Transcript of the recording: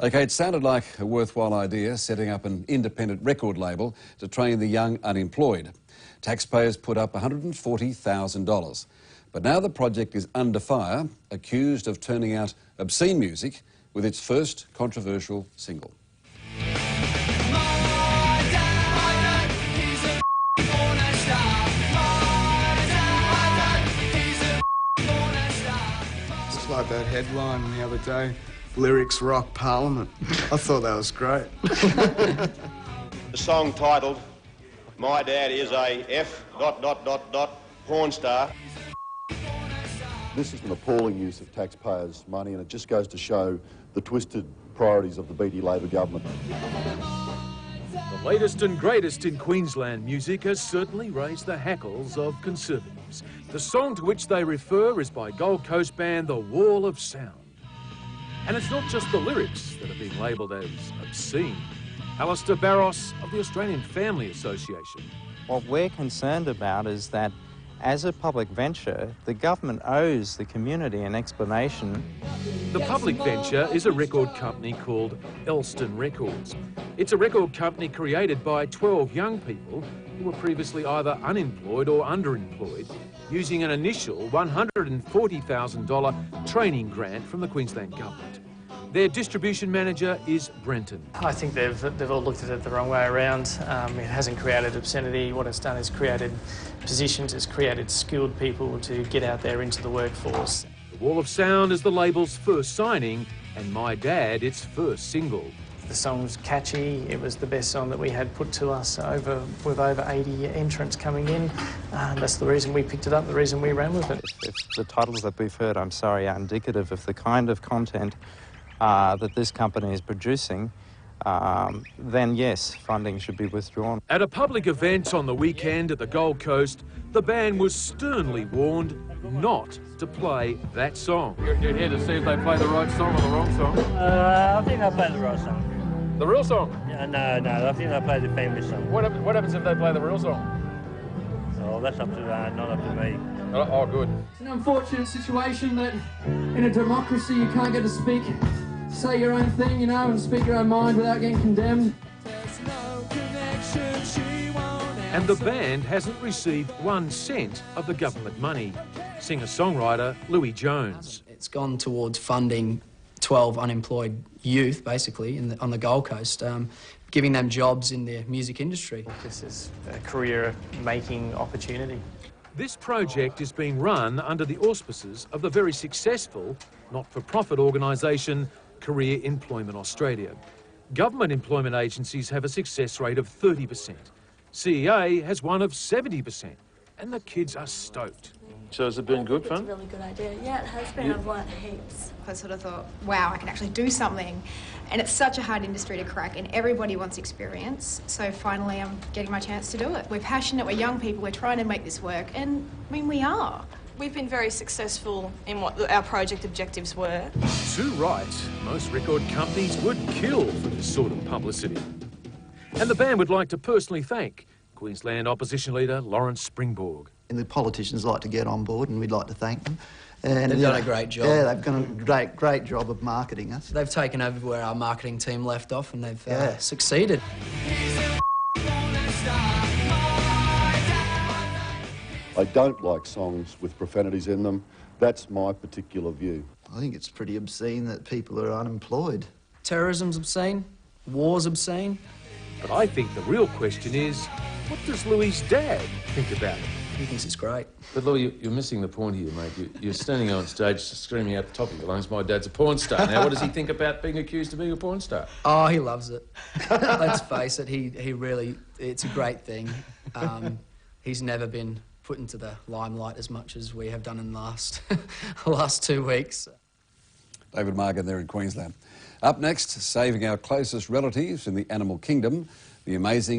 OK, it sounded like a worthwhile idea, setting up an independent record label to train the young unemployed. Taxpayers put up $140,000. But now the project is under fire, accused of turning out obscene music with its first controversial single. It's like that headline the other day, Lyrics Rock Parliament. I thought that was great. The song titled, My Dad is a porn star. This is an appalling use of taxpayers' money, and it just goes to show the twisted priorities of the Beattie Labor government. The latest and greatest in Queensland music has certainly raised the hackles of Conservatives. The song to which they refer is by Gold Coast band The Wall of Sound. And it's not just the lyrics that have been labelled as obscene. Alistair Barros of the Australian Family Association. What we're concerned about is that as a public venture, the government owes the community an explanation. The public venture is a record company called Elston Records. It's a record company created by 12 young people who were previously either unemployed or underemployed, using an initial $140,000 training grant from the Queensland government. Their distribution manager is Brenton. I think they've all looked at it the wrong way around. It hasn't created obscenity. What it's done is created positions, it's created skilled people to get out there into the workforce. The Wall of Sound is the label's first signing, and My Dad its first single. The song's catchy. It was the best song that we had put to us with over 80 entrants coming in. That's the reason we picked it up, the reason we ran with it. If the titles that we've heard, I'm sorry, are indicative of the kind of content that this company is producing, then yes, funding should be withdrawn. At a public event on the weekend at the Gold Coast, the band was sternly warned not to play that song. You're here to see if they play the right song or the wrong song? I think they'll play the right song. The real song? Yeah, no, I think they'll play the family song. What happens if they play the real song? Oh, that's up to not up to me. Oh, good. It's an unfortunate situation that in a democracy you can't get to speak, say your own thing, you know, and speak your own mind without getting condemned. And the band hasn't received 1 cent of the government money. Singer-songwriter Louis Jones. It's gone towards funding 12 unemployed youth, basically, on the Gold Coast, giving them jobs in the music industry. This is a career-making opportunity. This project is being run under the auspices of the very successful not-for-profit organisation Career Employment Australia. Government employment agencies have a success rate of 30%. CEA has one of 70%, and the kids are stoked. So has it been good fun? It's a really good idea. Yeah, it has been. I've learnt heaps. I sort of thought, wow, I can actually do something. And it's such a hard industry to crack, and everybody wants experience. So finally, I'm getting my chance to do it. We're passionate, we're young people, we're trying to make this work, and I mean, we are. We've been very successful in what our project objectives were. Too right. Most record companies would kill for this sort of publicity. And the band would like to personally thank Queensland Opposition Leader Lawrence Springborg. And the politicians like to get on board, and we'd like to thank them. And they've done a great job. Yeah, they've done a great job of marketing us. They've taken over where our marketing team left off, and they've succeeded. I don't like songs with profanities in them. That's my particular view. I think it's pretty obscene that people are unemployed. Terrorism's obscene, war's obscene. But I think the real question is, what does Louis' dad think about it? He thinks it's great. But Louis, you're missing the point here, mate. You're standing on stage screaming out the top of your lungs, my dad's a porn star. Now, what does he think about being accused of being a porn star? Oh, he loves it. Let's face it, he really, it's a great thing. He's never been put into the limelight as much as we have done in the last 2 weeks. David Margan there in Queensland. Up next, saving our closest relatives in the animal kingdom, the amazing